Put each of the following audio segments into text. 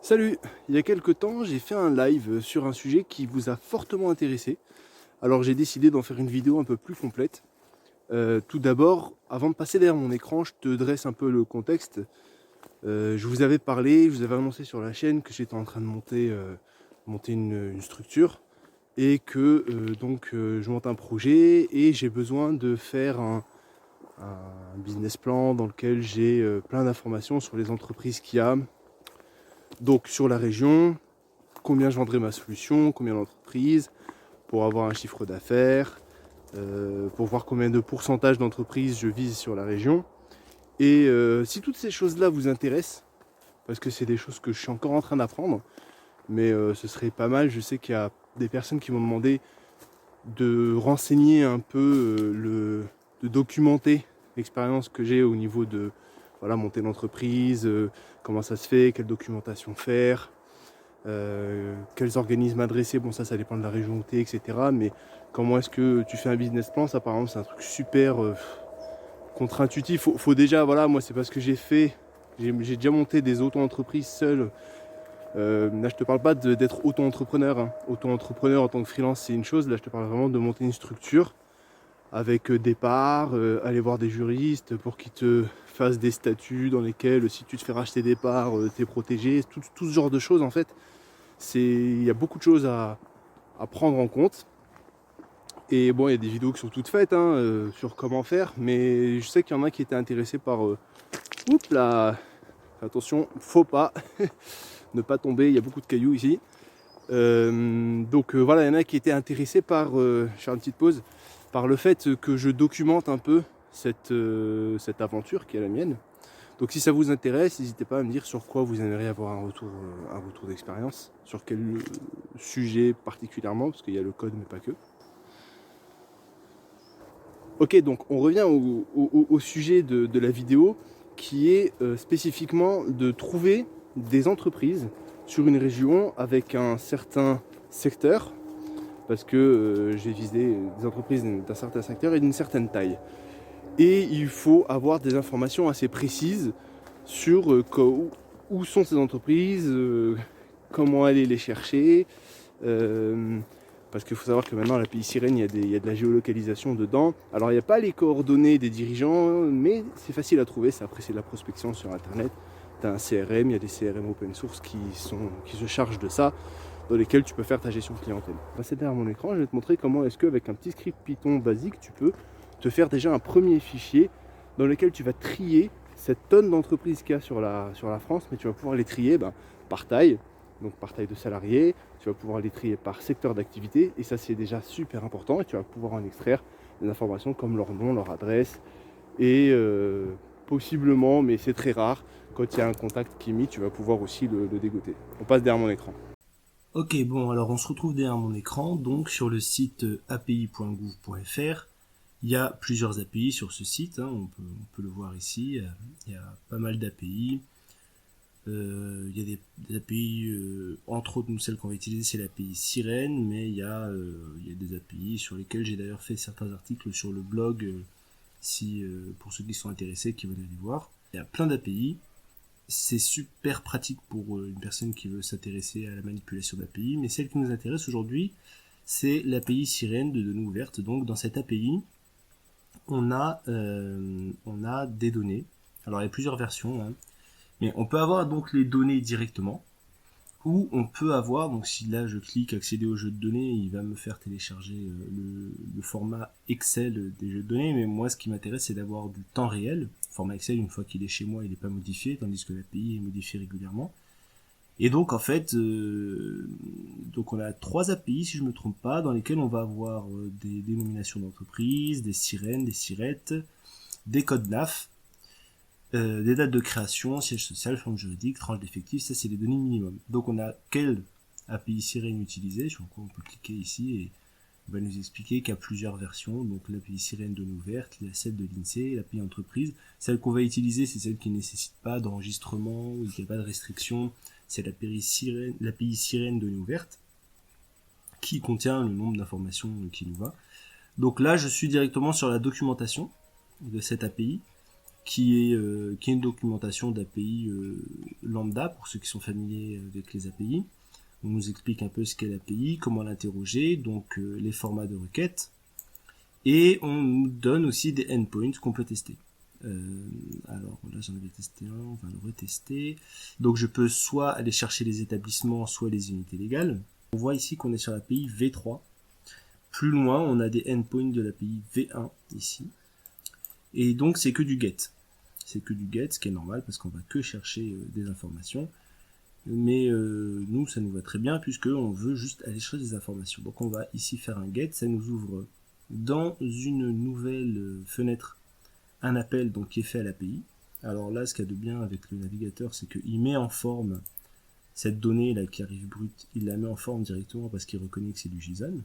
Salut! Il y a quelques temps, j'ai fait un live sur un sujet qui vous a fortement intéressé. Alors j'ai décidé d'en faire une vidéo un peu plus complète. Tout d'abord, avant de passer derrière mon écran, je te dresse un peu le contexte. Je vous avais parlé, je vous avais annoncé sur la chaîne que j'étais en train de monter une structure et que je monte un projet et j'ai besoin de faire un business plan dans lequel j'ai plein d'informations sur les entreprises qu'il y a. Donc sur la région, combien je vendrai ma solution, combien d'entreprises, pour avoir un chiffre d'affaires, pour voir combien de pourcentage d'entreprises je vise sur la région. Et si toutes ces choses-là vous intéressent, parce que c'est des choses que je suis encore en train d'apprendre, mais ce serait pas mal, je sais qu'il y a des personnes qui m'ont demandé de renseigner un peu, de documenter l'expérience que j'ai au niveau de monter l'entreprise, comment ça se fait, quelle documentation faire, quels organismes adresser, bon ça dépend de la région où tu es, etc. Mais comment est-ce que tu fais un business plan, ça par exemple c'est un truc super contre-intuitif. Faut déjà, voilà, moi c'est parce que j'ai fait, j'ai déjà monté des auto-entreprises seules. Là je te parle pas d'être auto-entrepreneur, hein. Auto-entrepreneur en tant que freelance c'est une chose, là je te parle vraiment de monter une structure avec des parts, aller voir des juristes pour qu'ils te fassent des statuts dans lesquels si tu te fais racheter des parts, t'es protégé, tout ce genre de choses en fait. Il y a beaucoup de choses à prendre en compte. Et bon, il y a des vidéos qui sont toutes faites hein, sur comment faire, mais je sais qu'il y en a qui étaient intéressés par... oups là, attention, faut pas, ne pas tomber, il y a beaucoup de cailloux ici. Voilà, il y en a qui étaient intéressés par, je vais faire une petite pause, par le fait que je documente un peu cette aventure qui est la mienne. Donc si ça vous intéresse, n'hésitez pas à me dire sur quoi vous aimeriez avoir un retour d'expérience, sur quel sujet particulièrement, parce qu'il y a le code mais pas que. Ok, donc on revient au sujet de la vidéo qui est spécifiquement de trouver des entreprises sur une région avec un certain secteur, parce que j'ai visé des entreprises d'un certain secteur et d'une certaine taille. Et il faut avoir des informations assez précises sur où sont ces entreprises, comment aller les chercher. Parce qu'il faut savoir que maintenant l'API Sirène, il y a de la géolocalisation dedans. Alors il n'y a pas les coordonnées des dirigeants, mais c'est facile à trouver. Après c'est de la prospection sur internet. Tu as un CRM, il y a des CRM open source qui se chargent de ça, dans lesquels tu peux faire ta gestion de clientèle. Passer derrière mon écran, je vais te montrer comment est-ce qu'avec un petit script Python basique, tu peux te faire déjà un premier fichier dans lequel tu vas trier cette tonne d'entreprises qu'il y a sur la France, mais tu vas pouvoir les trier par taille, donc par taille de salariés, tu vas pouvoir les trier par secteur d'activité, et ça c'est déjà super important, et tu vas pouvoir en extraire des informations comme leur nom, leur adresse, et possiblement, mais c'est très rare, quand il y a un contact qui est mis, tu vas pouvoir aussi le dégoter. On passe derrière mon écran. Ok, bon, alors on se retrouve derrière mon écran, donc sur le site api.gouv.fr. Il y a plusieurs API sur ce site, hein, on peut le voir ici. Il y a pas mal d'API. Il y a des API, entre autres, nous, celle qu'on va utiliser, c'est l'API Sirène, mais il y a des API sur lesquelles j'ai d'ailleurs fait certains articles sur le blog, pour ceux qui sont intéressés, qui veulent aller voir. Il y a plein d'API. C'est super pratique pour une personne qui veut s'intéresser à la manipulation d'API, mais celle qui nous intéresse aujourd'hui, c'est l'API Sirène de données ouvertes. Donc dans cette API, on a des données. Alors il y a plusieurs versions, hein. Mais on peut avoir donc les données directement, ou on peut avoir, donc si là je clique accéder au jeu de données, il va me faire télécharger le format Excel des jeux de données, mais moi ce qui m'intéresse c'est d'avoir du temps réel. Le format Excel, une fois qu'il est chez moi, il n'est pas modifié, tandis que l'API est modifié régulièrement. Et donc en fait, donc on a 3 API si je me trompe pas, dans lesquelles on va avoir des dénominations d'entreprise, des sirènes, des sirettes, des codes NAF, des dates de création, siège social, forme juridique, tranche d'effectifs, ça c'est les données minimum. Donc on a quelle API sirène utiliser, sur quoi on peut cliquer ici et on va nous expliquer qu'il y a plusieurs versions, donc l'API sirène données ouvertes, la celle de l'INSEE, l'API entreprise. Celle qu'on va utiliser, c'est celle qui ne nécessite pas d'enregistrement, où il n'y a pas de restriction, c'est l'API sirène données ouvertes, qui contient le nombre d'informations qui nous va. Donc là, je suis directement sur la documentation de cette API. qui est une documentation d'API lambda, pour ceux qui sont familiers avec les API. On nous explique un peu ce qu'est l'API, comment l'interroger, donc les formats de requêtes, et on nous donne aussi des endpoints qu'on peut tester. Alors là j'en avais testé un, on va le retester. Donc je peux soit aller chercher les établissements, soit les unités légales. On voit ici qu'on est sur l'API V3. Plus loin, on a des endpoints de l'API V1 ici. Et donc c'est que du get. C'est que du get, ce qui est normal parce qu'on va que chercher des informations. Mais nous, ça nous va très bien puisqu'on veut juste aller chercher des informations. Donc on va ici faire un get, ça nous ouvre dans une nouvelle fenêtre un appel donc qui est fait à l'API. Alors là, ce qu'il y a de bien avec le navigateur, c'est qu'il met en forme cette donnée là qui arrive brute, il la met en forme directement parce qu'il reconnaît que c'est du JSON.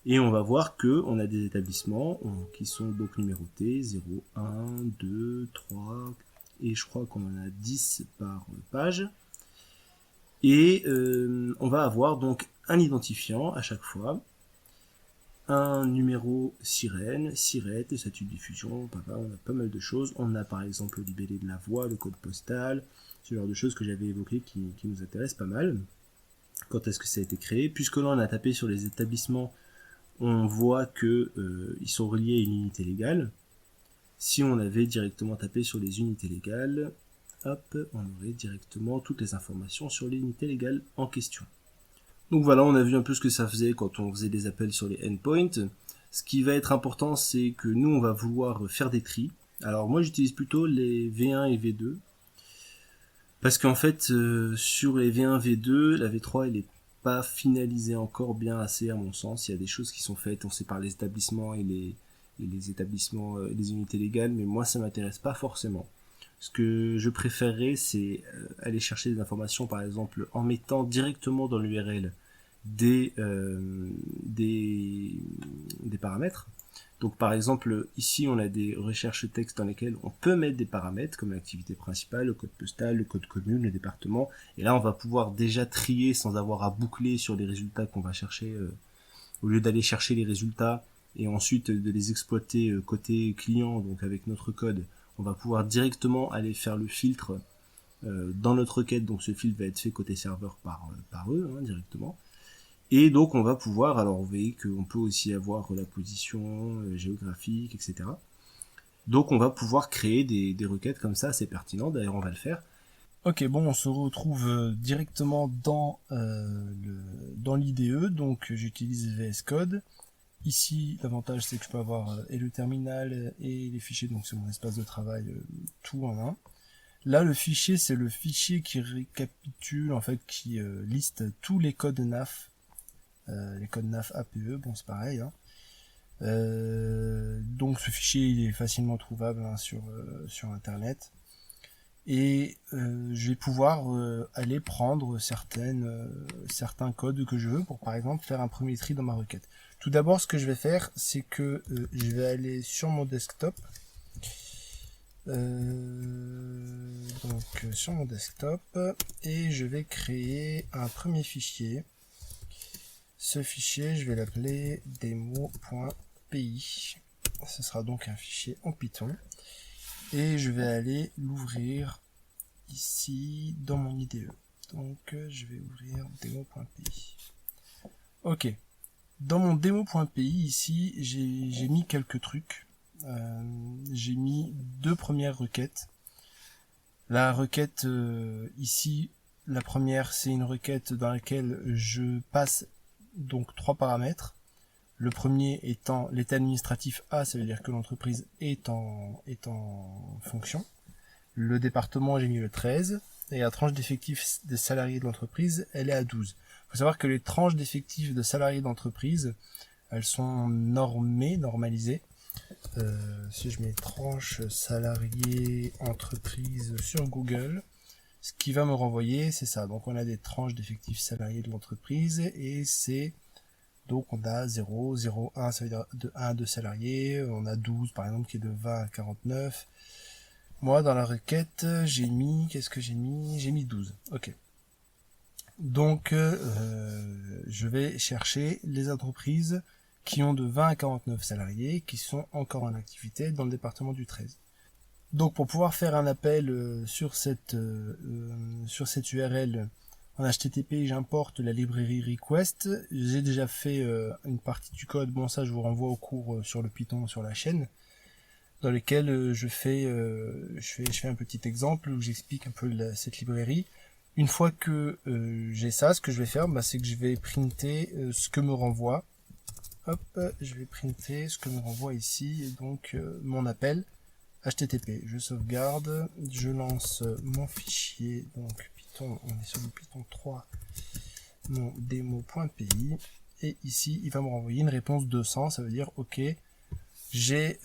Et on va voir que on a des établissements qui sont donc numérotés 0, 1, 2, 3 et je crois qu'on en a 10 par page. Et on va avoir donc un identifiant à chaque fois, un numéro sirène, sirette, statut de diffusion, on a pas mal de choses. On a par exemple le libellé de la voix, le code postal, ce genre de choses que j'avais évoquées qui nous intéressent pas mal. Quand est-ce que ça a été créé? Puisque là on a tapé sur les établissements, on voit que ils sont reliés à une unité légale. Si on avait directement tapé sur les unités légales, hop, on aurait directement toutes les informations sur l'unité légale en question. Donc voilà, on a vu un peu ce que ça faisait quand on faisait des appels sur les endpoints. Ce qui va être important, c'est que nous, on va vouloir faire des tris. Alors moi, j'utilise plutôt les V1 et V2. Parce qu'en fait, sur les V1, V2, la V3, elle est pas finalisée encore bien assez à mon sens. Il y a des choses qui sont faites, on sait par les établissements et les établissements, les unités légales, mais moi, ça m'intéresse pas forcément. Ce que je préférerais, c'est aller chercher des informations, par exemple, en mettant directement dans l'URL des paramètres. Donc par exemple, ici on a des recherches texte dans lesquelles on peut mettre des paramètres comme l'activité principale, le code postal, le code commune, le département. Et là on va pouvoir déjà trier sans avoir à boucler sur les résultats qu'on va chercher, au lieu d'aller chercher les résultats et ensuite de les exploiter côté client, donc avec notre code. On va pouvoir directement aller faire le filtre dans notre requête, donc ce filtre va être fait côté serveur par eux directement. Et donc on va pouvoir, alors vous voyez qu'on peut aussi avoir la position géographique, etc. Donc on va pouvoir créer des requêtes comme ça, c'est pertinent, d'ailleurs on va le faire. Ok, bon, on se retrouve directement dans l'IDE, donc j'utilise VS Code. Ici, l'avantage c'est que je peux avoir et le terminal et les fichiers, donc c'est mon espace de travail, tout en un. Là, le fichier, c'est le fichier qui récapitule, en fait, qui liste tous les codes NAF, les codes NAF APE, bon c'est pareil. Hein. Donc ce fichier, il est facilement trouvable sur Internet. Et je vais pouvoir aller prendre certains codes que je veux pour, par exemple, faire un premier tri dans ma requête. Tout d'abord, ce que je vais faire, c'est que je vais aller sur mon desktop. Sur mon desktop, et je vais créer un premier fichier. Ce fichier, je vais l'appeler demo.py. Ce sera donc un fichier en Python. Et je vais aller l'ouvrir ici dans mon IDE. Donc je vais ouvrir demo.py. Ok. Dans mon demo.py ici, j'ai mis quelques trucs. J'ai mis deux premières requêtes. La requête ici, la première, c'est une requête dans laquelle je passe donc trois paramètres. Le premier étant l'état administratif A, ça veut dire que l'entreprise est en fonction. Le département, j'ai mis le 13. Et la tranche d'effectifs des salariés de l'entreprise, elle est à 12. Il faut savoir que les tranches d'effectifs de salariés d'entreprise, elles sont normalisées. Si je mets tranche salariés entreprise sur Google, ce qui va me renvoyer, c'est ça. Donc on a des tranches d'effectifs salariés de l'entreprise et c'est... Donc on a 0, 0, 1, ça veut dire de 1 à 2 salariés, on a 12 par exemple qui est de 20 à 49. Moi dans la requête, j'ai mis, qu'est-ce que j'ai mis? J'ai mis 12, ok. Donc je vais chercher les entreprises qui ont de 20 à 49 salariés, qui sont encore en activité dans le département du 13. Donc pour pouvoir faire un appel sur cette URL en HTTP, j'importe la librairie request. J'ai déjà fait une partie du code, bon ça je vous renvoie au cours sur le Python sur la chaîne, dans lequel je fais un petit exemple où j'explique un peu cette librairie. Une fois que j'ai ça, ce que je vais faire, c'est que je vais printer ce que me renvoie. Hop, je vais printer ce que me renvoie ici, donc mon appel HTTP. Je sauvegarde, je lance mon fichier, donc Python, on est sur le Python 3, mon démo.py, et ici il va me renvoyer une réponse 200, ça veut dire ok, j'ai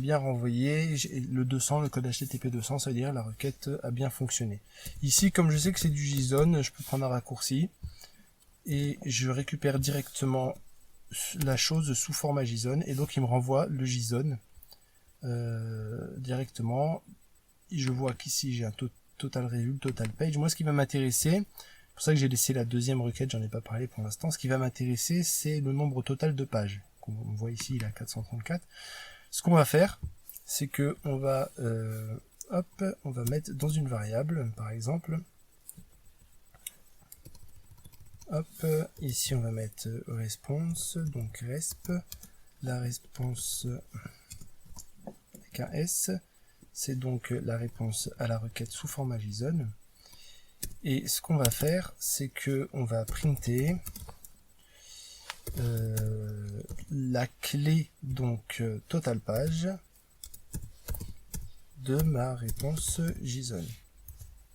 bien renvoyé le 200, le code HTTP 200, ça veut dire la requête a bien fonctionné. Ici, comme je sais que c'est du JSON, je peux prendre un raccourci et je récupère directement la chose sous format JSON, et donc il me renvoie le JSON directement. Et je vois qu'ici j'ai un total result, total page. Moi, ce qui va m'intéresser, c'est pour ça que j'ai laissé la deuxième requête, j'en ai pas parlé pour l'instant. Ce qui va m'intéresser, c'est le nombre total de pages. On voit ici, il est à 434. Ce qu'on va faire, c'est que on va mettre dans une variable, par exemple. Hop, ici on va mettre response, donc resp. La réponse avec un S, c'est donc la réponse à la requête sous format JSON. Et ce qu'on va faire, c'est que on va printer la clé, donc total page de ma réponse JSON.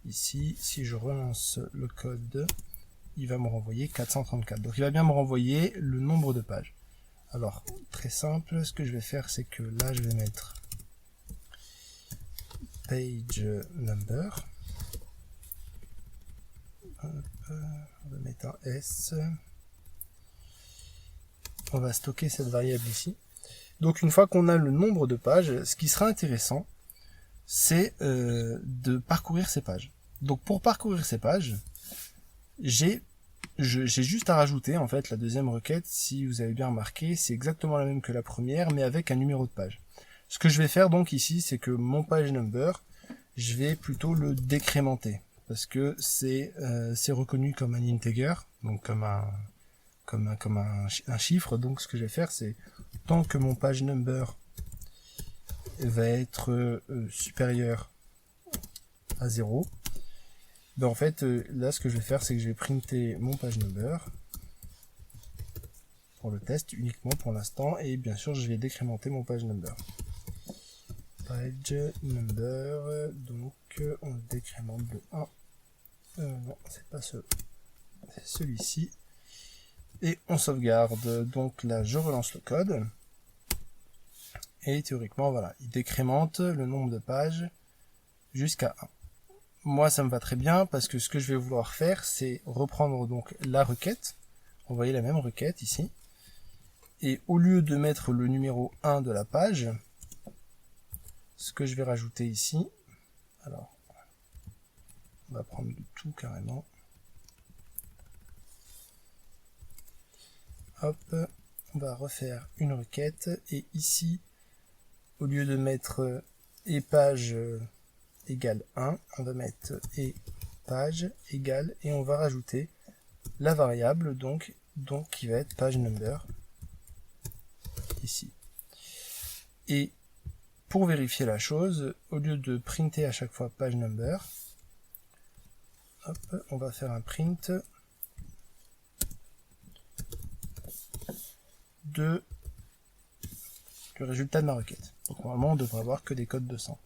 Ici, si je relance le code, il va me renvoyer 434. Donc il va bien me renvoyer le nombre de pages. Alors, très simple, ce que je vais faire, c'est que là, je vais mettre page number. Hop, on va mettre un S. On va stocker cette variable ici. Donc une fois qu'on a le nombre de pages, ce qui sera intéressant, c'est de parcourir ces pages. Donc pour parcourir ces pages, j'ai juste à rajouter en fait la deuxième requête. Si vous avez bien remarqué, c'est exactement la même que la première, mais avec un numéro de page. Ce que je vais faire donc ici, c'est que mon page number, je vais plutôt le décrémenter, parce que c'est reconnu comme un integer, donc comme un chiffre. Donc ce que je vais faire, c'est tant que mon page number va être supérieur à 0, en fait là ce que je vais faire, c'est que je vais printer mon page number pour le test uniquement pour l'instant, et bien sûr je vais décrémenter mon page number. Page number, donc on le décrémente de 1. Non, c'est pas ce, c'est celui-ci. Et on sauvegarde. Donc là, je relance le code. Et théoriquement, voilà, il décrémente le nombre de pages jusqu'à 1. Moi, ça me va très bien, parce que ce que je vais vouloir faire, c'est reprendre donc la requête. Vous voyez la même requête ici. Et au lieu de mettre le numéro 1 de la page, ce que je vais rajouter ici, alors, on va prendre le tout carrément. Hop, on va refaire une requête, et ici, au lieu de mettre et page égale 1, on va mettre et page égale, et on va rajouter la variable donc qui va être page number ici. Et pour vérifier la chose, au lieu de printer à chaque fois page number, hop, on va faire un print du résultat de ma requête. Donc normalement on devrait avoir que des codes 200.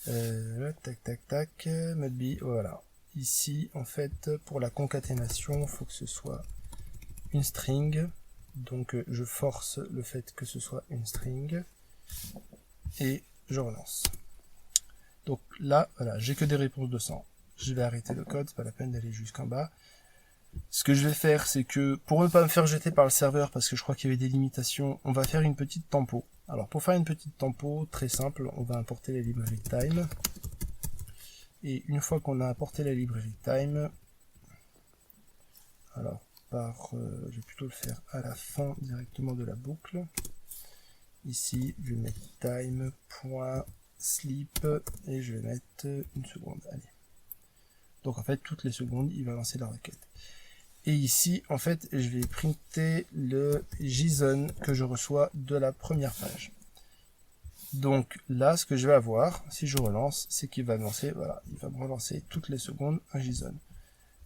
Tac tac tac, modby, voilà. Ici en fait pour la concaténation, il faut que ce soit une string. Donc je force le fait que ce soit une string. Et je relance. Donc là, voilà, j'ai que des réponses 200. Je vais arrêter le code, c'est pas la peine d'aller jusqu'en bas. Ce que je vais faire, c'est que, pour ne pas me faire jeter par le serveur, parce que je crois qu'il y avait des limitations, on va faire une petite tempo. Alors pour faire une petite tempo, très simple, on va importer la librairie time. Et une fois qu'on a importé la librairie time, alors je vais plutôt le faire à la fin directement de la boucle. Ici, je vais mettre time.sleep et je vais mettre une seconde. Allez. Donc en fait, toutes les secondes, il va lancer la requête. Et ici, en fait, je vais printer le JSON que je reçois de la première page. Donc là, ce que je vais avoir, si je relance, c'est qu'il va me lancer, voilà, il va me relancer toutes les secondes un JSON.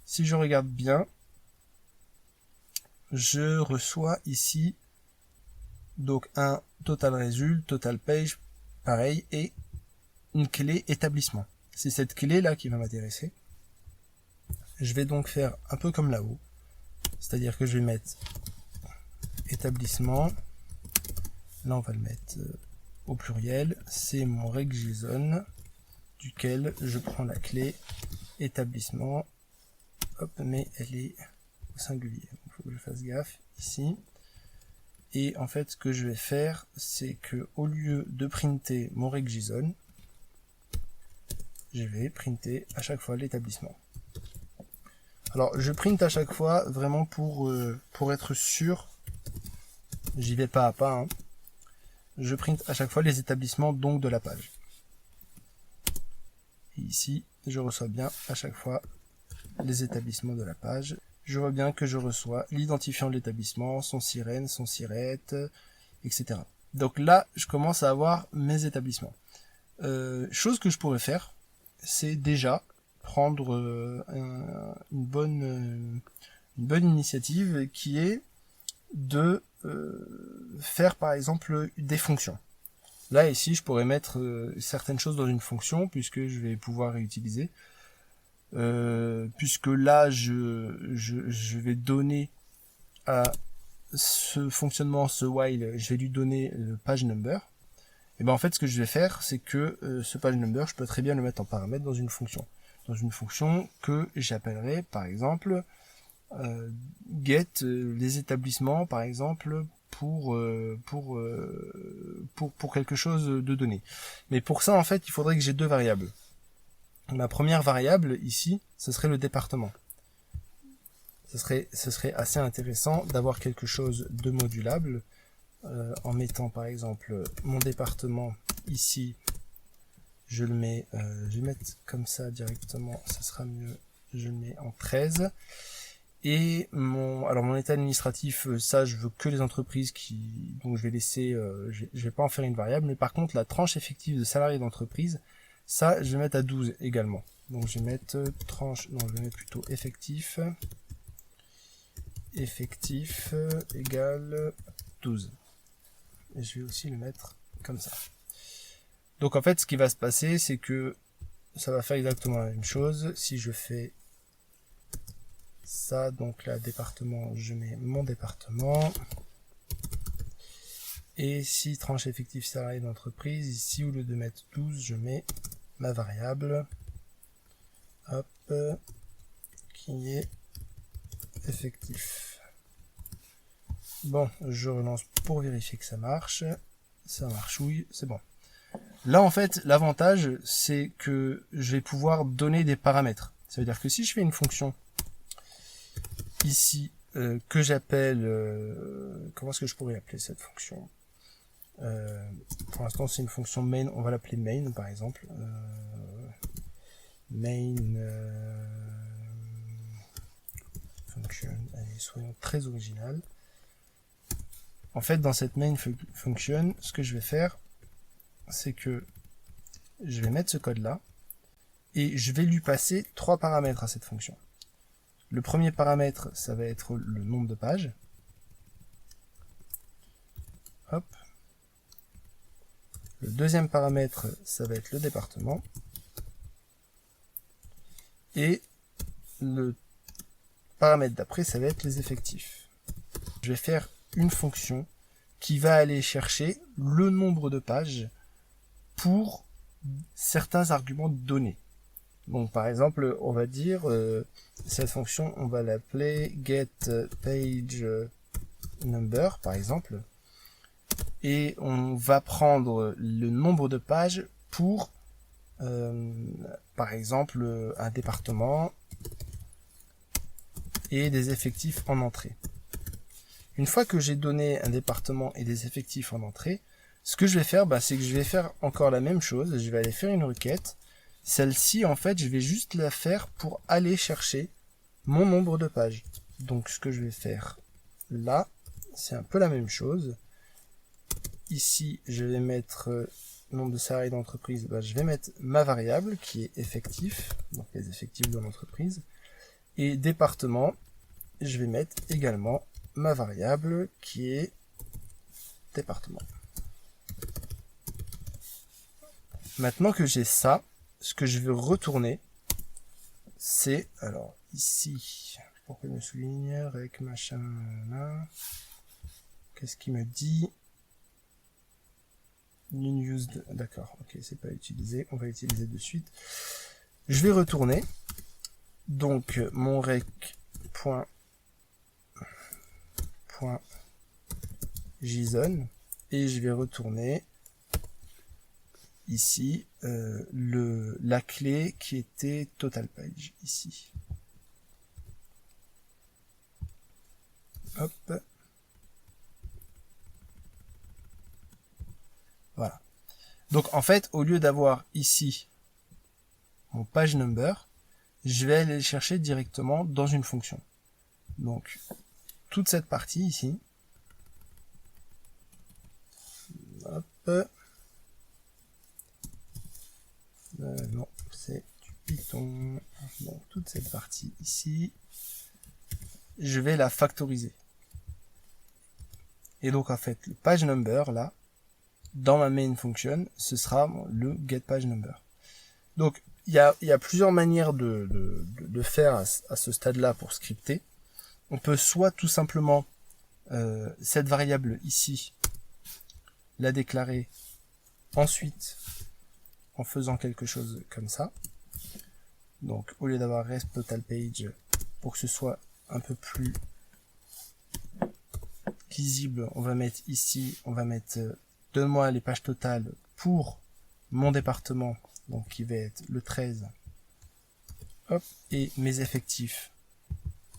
Si je regarde bien, je reçois ici donc un total result, total page, pareil, et une clé établissement. C'est cette clé là qui va m'intéresser. Je vais donc faire un peu comme là-haut, c'est-à-dire que je vais mettre établissement, là on va le mettre au pluriel, c'est mon reg.json duquel je prends la clé établissement, hop, mais elle est au singulier, il faut que je fasse gaffe ici. Et en fait, ce que je vais faire, c'est que au lieu de printer mon reg.json, je vais printer à chaque fois l'établissement. Alors, je print à chaque fois vraiment pour être sûr. J'y vais pas à pas. Hein. Je print à chaque fois les établissements donc de la page. Et ici, je reçois bien à chaque fois les établissements de la page. Je vois bien que je reçois l'identifiant de l'établissement, son sirène, son sirette, etc. Donc là, je commence à avoir mes établissements. Chose que je pourrais faire, c'est déjà prendre une bonne initiative qui est de faire par exemple des fonctions. Là ici, je pourrais mettre certaines choses dans une fonction puisque je vais pouvoir réutiliser. Puisque là je vais donner à ce fonctionnement, ce while, je vais lui donner le page number. Et ben en fait ce que je vais faire, c'est que ce page number, je peux très bien le mettre en paramètre dans une fonction que j'appellerai par exemple get les établissements par exemple pour quelque chose de donné. Mais pour ça en fait il faudrait que j'ai deux variables. Ma première variable ici, ce serait le département. Ce serait assez intéressant d'avoir quelque chose de modulable en mettant par exemple mon département ici. Je le mets, je vais mettre comme ça directement, ça sera mieux. Je le mets en 13. Et mon état administratif, ça je veux que les entreprises donc je vais laisser, je vais pas en faire une variable, mais par contre la tranche effective de salariés d'entreprise, ça, je vais mettre à 12 également. Donc, je vais mettre tranche, non, je vais mettre plutôt effectif. Effectif égale 12. Et je vais aussi le mettre comme ça. Donc, en fait, ce qui va se passer, c'est que ça va faire exactement la même chose. Si je fais ça, donc là, département, je mets mon département. Et si tranche effectif salarié d'entreprise, ici, au lieu de mettre 12, je mets ma variable, hop, qui est effectif. Bon, je relance pour vérifier que ça marche. Ça marche, oui, c'est bon. Là, en fait, l'avantage, c'est que je vais pouvoir donner des paramètres. Ça veut dire que si je fais une fonction ici, que j'appelle, comment est-ce que je pourrais appeler cette fonction ? Pour l'instant c'est une fonction main, on va l'appeler main par exemple, main function, allez soyons très original. En fait dans cette main function, ce que je vais faire, c'est que je vais mettre ce code là et je vais lui passer trois paramètres à cette fonction. Le premier paramètre, ça va être le nombre de pages, hop. Le deuxième paramètre, ça va être le département. Et le paramètre d'après, ça va être les effectifs. Je vais faire une fonction qui va aller chercher le nombre de pages pour certains arguments donnés. Donc par exemple, on va dire, cette fonction, on va l'appeler getPageNumber, par exemple. Et on va prendre le nombre de pages pour, par exemple, un département et des effectifs en entrée. Une fois que j'ai donné un département et des effectifs en entrée, Ce que je vais faire, c'est que je vais faire encore la même chose. Je vais aller faire une requête. Celle-ci, en fait, je vais juste la faire pour aller chercher mon nombre de pages. Donc, ce que je vais faire là, c'est un peu la même chose. Ici, je vais mettre nombre de salariés d'entreprise. Je vais mettre ma variable qui est effectif, donc les effectifs de l'entreprise. Et département, je vais mettre également ma variable qui est département. Maintenant que j'ai ça, ce que je vais retourner, c'est, alors ici, pourquoi je me souligne avec machin là, qu'est-ce qu'il me dit? Unused, d'accord, ok, c'est pas utilisé, on va utiliser de suite. Je vais retourner, donc mon rec.json, et je vais retourner ici la clé qui était total page ici. Hop. Voilà. Donc en fait, au lieu d'avoir ici mon page number, je vais aller le chercher directement dans une fonction. Donc toute cette partie ici. Hop. Non, c'est du Python. Donc toute cette partie ici, je vais la factoriser. Et donc en fait, le page number là, dans ma main function, ce sera le getPageNumber. Donc il y a plusieurs manières de faire à ce stade-là pour scripter. On peut soit tout simplement cette variable ici, la déclarer ensuite en faisant quelque chose comme ça. Donc au lieu d'avoir rest total page, pour que ce soit un peu plus lisible, on va mettre ici, on va mettre donne-moi les pages totales pour mon département, donc qui va être le 13. Hop, et mes effectifs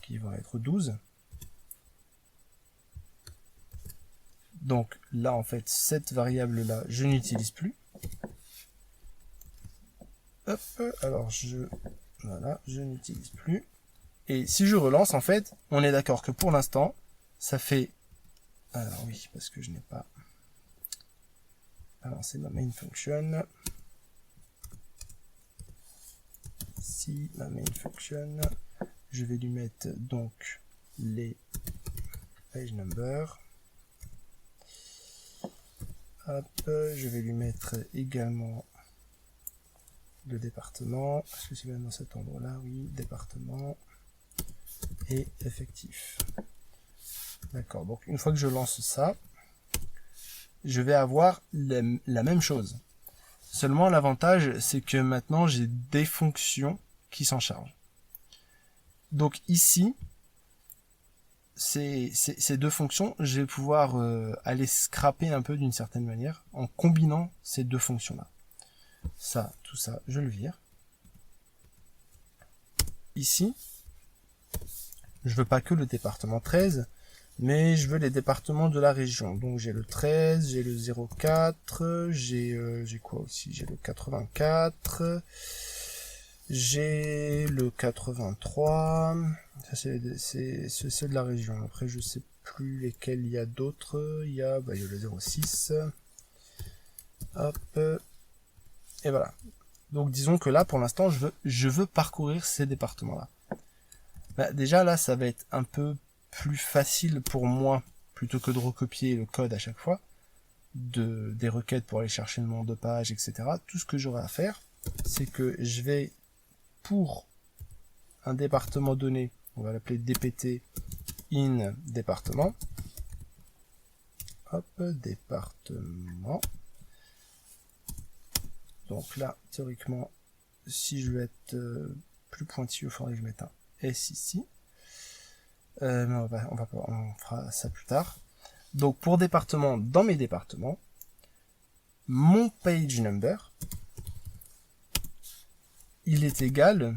qui vont être 12. Donc là en fait cette variable là je n'utilise plus. Hop, alors voilà, je n'utilise plus. Et si je relance en fait, on est d'accord que pour l'instant ça fait, alors oui parce que je n'ai pas lancé ma main function. Si ma main function, je vais lui mettre donc les page number. Hop, je vais lui mettre également le département. Est-ce que c'est bien dans cet endroit-là? Oui, département et effectif. D'accord, donc une fois que je lance ça, je vais avoir la même chose. Seulement l'avantage, c'est que maintenant j'ai des fonctions qui s'en chargent. Donc ici, ces deux fonctions, je vais pouvoir aller scraper un peu d'une certaine manière en combinant ces deux fonctions-là. Ça, tout ça, je le vire. Ici, je veux pas que le département 13, mais je veux les départements de la région. Donc j'ai le 13, j'ai le 04, j'ai quoi aussi? J'ai le 84, j'ai le 83. Ça c'est ceux de la région. Après je sais plus lesquels il y a d'autres. Il y a le 06. Hop. Et voilà. Donc disons que là pour l'instant je veux parcourir ces départements-là. Déjà là ça va être un peu plus facile pour moi, plutôt que de recopier le code à chaque fois, des requêtes pour aller chercher le nombre de pages, etc. Tout ce que j'aurai à faire, c'est que je vais, pour un département donné, on va l'appeler dpt in département. Hop, département. Donc là, théoriquement, si je veux être plus pointilleux, il faudrait que je mette un S ici. Mais on fera ça plus tard. Donc pour département, dans mes départements, mon page number, il est égal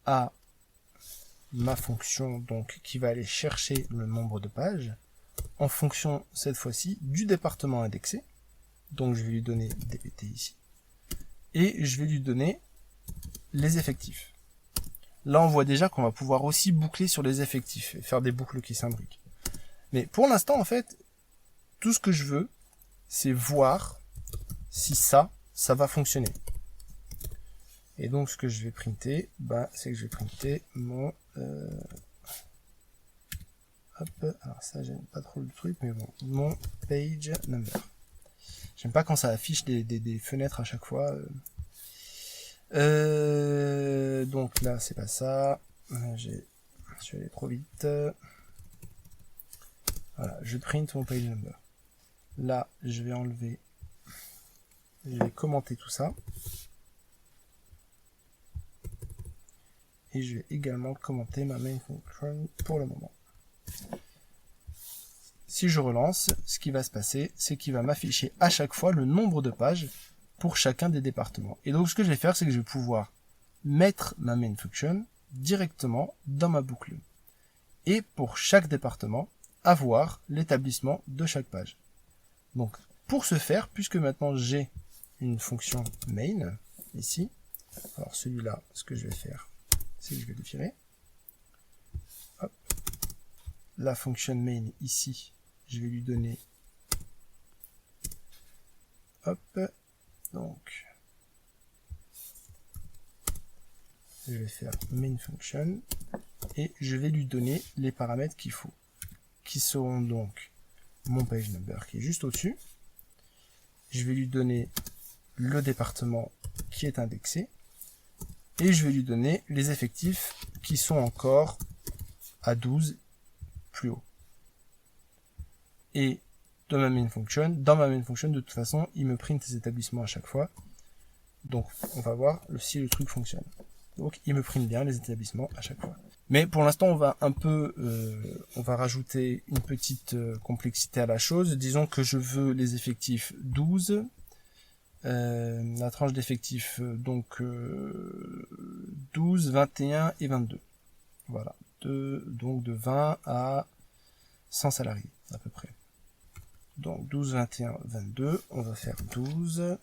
à ma fonction donc qui va aller chercher le nombre de pages en fonction cette fois-ci du département indexé. Donc je vais lui donner dpt ici. Et je vais lui donner les effectifs. Là, on voit déjà qu'on va pouvoir aussi boucler sur les effectifs et faire des boucles qui s'imbriquent. Mais pour l'instant, en fait, tout ce que je veux, c'est voir si ça va fonctionner. Et donc, ce que je vais printer, c'est que je vais printer mon... hop, alors ça, j'aime pas trop le truc, mais bon, mon page number. J'aime pas quand ça affiche des fenêtres à chaque fois. Donc là, c'est pas ça. Je suis allé trop vite. Voilà, je print mon page number. Là, je vais enlever. Je vais commenter tout ça. Et je vais également commenter ma main function pour le moment. Si je relance, ce qui va se passer, c'est qu'il va m'afficher à chaque fois le nombre de pages pour chacun des départements. Et donc ce que je vais faire, c'est que je vais pouvoir mettre ma main function directement dans ma boucle. Et pour chaque département, avoir l'établissement de chaque page. Donc pour ce faire, puisque maintenant j'ai une fonction main, ici, alors celui-là, ce que je vais faire, c'est que je vais le virer. Hop. La fonction main ici, je vais lui donner, hop, donc, je vais faire main function, et je vais lui donner les paramètres qu'il faut, qui seront donc mon page number qui est juste au-dessus. Je vais lui donner le département qui est indexé, et je vais lui donner les effectifs qui sont encore à 12 plus haut. Et dans ma main function, de toute façon, il me print les établissements à chaque fois. Donc, on va voir si le truc fonctionne. Donc, il me print bien les établissements à chaque fois. Mais pour l'instant, on va on va rajouter une petite complexité à la chose. Disons que je veux les effectifs 12. La tranche d'effectifs, donc 12, 21 et 22. Voilà. Donc de 20 à 100 salariés, à peu près. Donc 12, 21, 22, on va faire 12,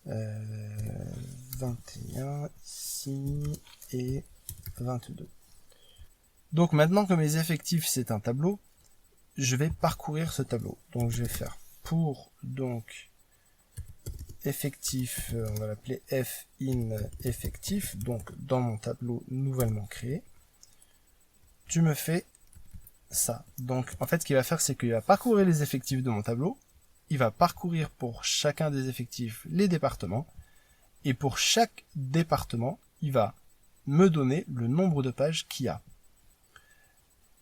21 ici et 22. Donc maintenant que mes effectifs c'est un tableau, je vais parcourir ce tableau. Donc je vais faire pour donc effectif, on va l'appeler f in effectif, donc dans mon tableau nouvellement créé, tu me fais ça. Donc en fait ce qu'il va faire, c'est qu'il va parcourir les effectifs de mon tableau, il va parcourir pour chacun des effectifs les départements, et pour chaque département, il va me donner le nombre de pages qu'il y a.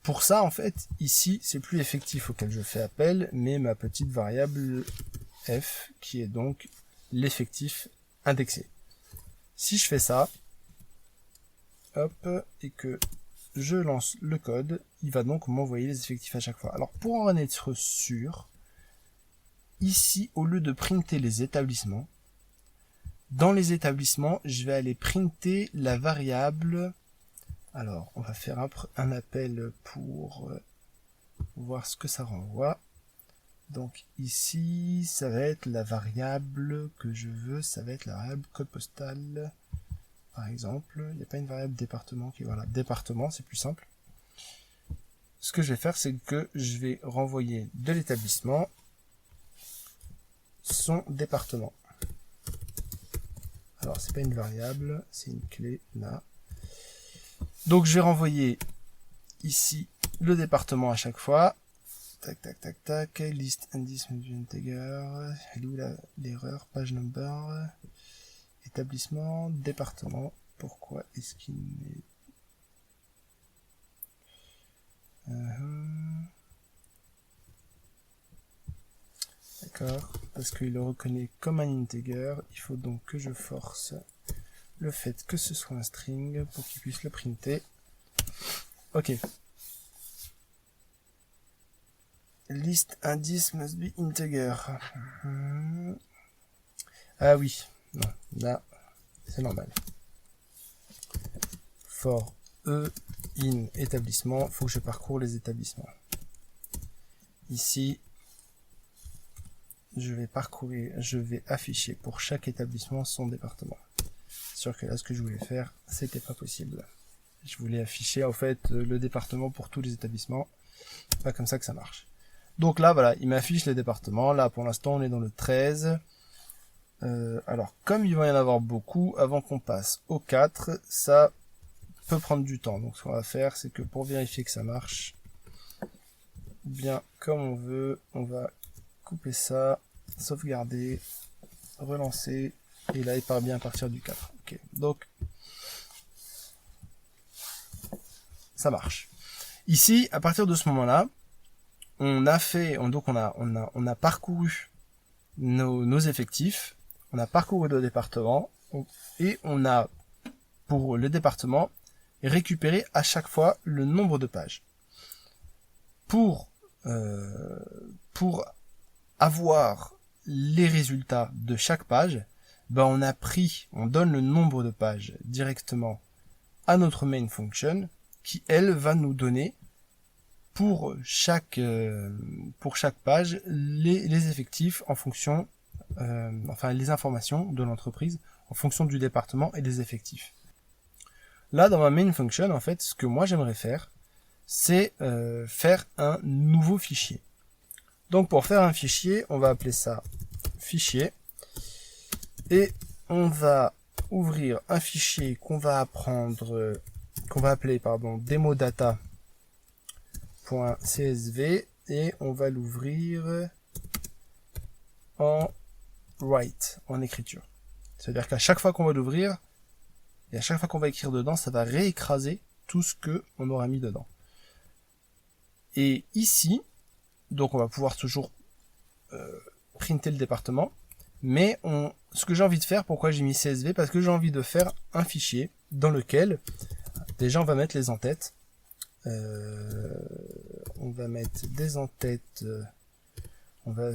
Pour ça, en fait, ici, c'est plus effectif auquel je fais appel, mais ma petite variable f, qui est donc l'effectif indexé. Si je fais ça, hop, et que je lance le code, il va donc m'envoyer les effectifs à chaque fois. Alors pour en être sûr, ici, au lieu de printer les établissements, dans les établissements, je vais aller printer la variable. Alors, on va faire un appel pour voir ce que ça renvoie. Donc ici, ça va être la variable que je veux, ça va être la variable code postal, par exemple. Il n'y a pas une variable département qui, voilà, département, c'est plus simple. Ce que je vais faire, c'est que je vais renvoyer de l'établissement son département. Alors, c'est pas une variable, c'est une clé, là. Donc, je vais renvoyer ici le département à chaque fois. Tac, tac, tac, tac, list indice integer, elle est où l'erreur, page number, établissement, département, pourquoi est-ce qu'il n'est... D'accord, parce qu'il le reconnaît comme un integer, il faut donc que je force le fait que ce soit un string pour qu'il puisse le printer. Ok. List indice must be integer. Ah oui, non, là, c'est normal. For E in établissement, faut que je parcours les établissements. Ici, je vais afficher pour chaque établissement son département. C'est sûr que là, ce que je voulais faire, c'était pas possible. Je voulais afficher, en fait, le département pour tous les établissements. Pas comme ça que ça marche. Donc là, voilà, il m'affiche les départements. Là, pour l'instant, on est dans le 13. Alors, comme il va y en avoir beaucoup, avant qu'on passe au 4, ça peut prendre du temps. Donc, ce qu'on va faire, c'est que pour vérifier que ça marche bien comme on veut, on va couper ça, sauvegarder, relancer, et là, il part bien à partir du 4. Ok, donc, ça marche. Ici, à partir de ce moment-là, on a parcouru nos effectifs, on a parcouru le département, et on a, pour le département, récupéré à chaque fois le nombre de pages. Pour avoir les résultats de chaque page, ben on donne le nombre de pages directement à notre main function, qui elle va nous donner pour chaque page les effectifs en fonction, les informations de l'entreprise en fonction du département et des effectifs. Là, dans ma main function, en fait, ce que moi j'aimerais faire, c'est faire un nouveau fichier. Donc pour faire un fichier, on va appeler ça fichier, et on va ouvrir un fichier qu'on va appeler demodata.csv, et on va l'ouvrir en write, en écriture. C'est-à-dire qu'à chaque fois qu'on va l'ouvrir, et à chaque fois qu'on va écrire dedans, ça va réécraser tout ce que on aura mis dedans. Et ici, donc on va pouvoir toujours printer le département, mais ce que j'ai envie de faire, pourquoi j'ai mis CSV, parce que j'ai envie de faire un fichier dans lequel, déjà on va mettre les en-têtes, on va mettre des en-têtes, on va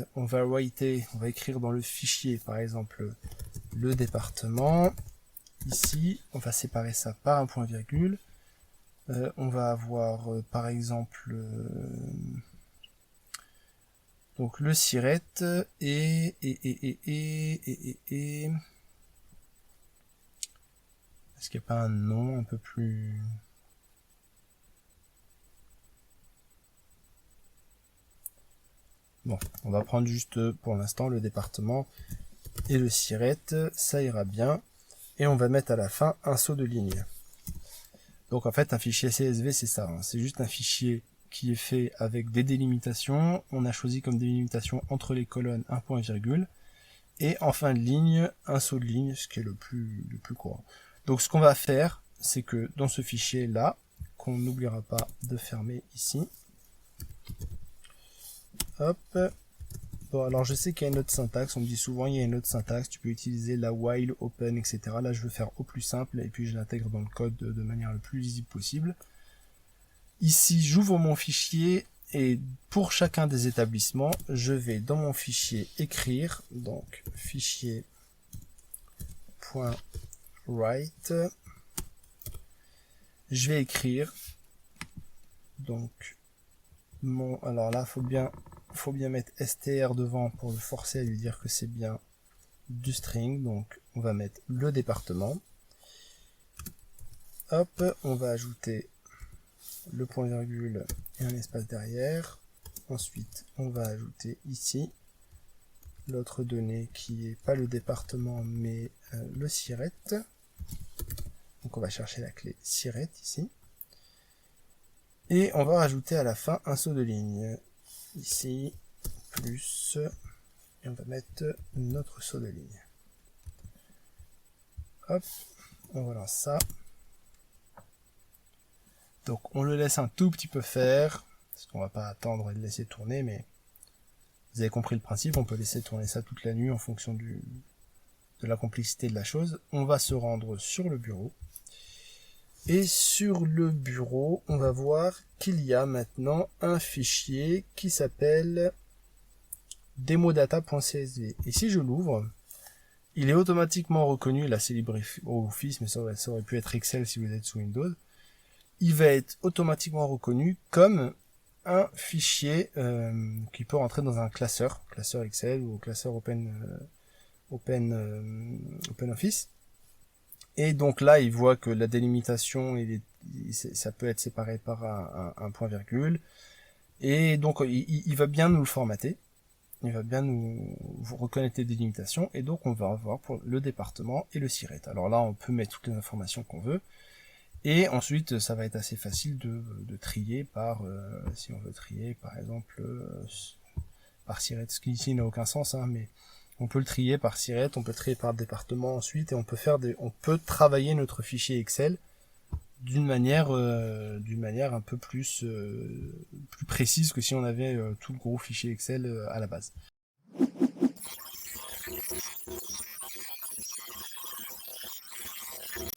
écrire dans le fichier par exemple le département. Ici, on va séparer ça par un point virgule. On va avoir par exemple donc le siret et est-ce qu'il n'y a pas un nom un peu plus... Bon, on va prendre juste pour l'instant le département et le siret, ça ira bien. Et on va mettre à la fin un saut de ligne. Donc en fait un fichier CSV c'est ça, hein. C'est juste un fichier qui est fait avec des délimitations. On a choisi comme délimitations entre les colonnes un point virgule. Et en fin de ligne, un saut de ligne, ce qui est le plus courant. Donc ce qu'on va faire, c'est que dans ce fichier là, qu'on n'oubliera pas de fermer ici. Hop. Bon, alors je sais qu'il y a une autre syntaxe, on me dit souvent il y a une autre syntaxe, tu peux utiliser la while, open, etc. Là je veux faire au plus simple et puis je l'intègre dans le code de manière le plus lisible possible. Ici j'ouvre mon fichier et pour chacun des établissements, je vais dans mon fichier écrire, donc fichier.write, je vais écrire, donc alors là faut bien mettre str devant pour le forcer à lui dire que c'est bien du string, donc on va mettre le département. Hop, on va ajouter le point virgule et un espace derrière. Ensuite, on va ajouter ici l'autre donnée qui est pas le département mais le siret. Donc on va chercher la clé siret ici. Et on va rajouter à la fin un saut de ligne. Ici, plus, et on va mettre notre saut de ligne. Hop, on relance ça. Donc on le laisse un tout petit peu faire, parce qu'on va pas attendre et le laisser tourner, mais vous avez compris le principe, on peut laisser tourner ça toute la nuit en fonction de la complexité de la chose. On va se rendre sur le bureau. Et sur le bureau, on va voir qu'il y a maintenant un fichier qui s'appelle demodata.csv. Et si je l'ouvre, il est automatiquement reconnu, là c'est LibreOffice, mais ça aurait pu être Excel si vous êtes sous Windows. Il va être automatiquement reconnu comme un fichier qui peut rentrer dans un classeur Excel ou classeur OpenOffice. Et donc là, il voit que la délimitation, ça peut être séparé par un point virgule. Et donc, il va bien nous le formater. Il va bien vous reconnaître les délimitations. Et donc, on va avoir pour le département et le SIRET. Alors là, on peut mettre toutes les informations qu'on veut. Et ensuite, ça va être assez facile de trier par, si on veut trier, par exemple, par SIRET. Ce qui ici n'a aucun sens, hein, mais on peut le trier par SIRET, on peut le trier par département ensuite, et on peut travailler notre fichier Excel d'une manière un peu plus précise que si on avait tout le gros fichier Excel à la base.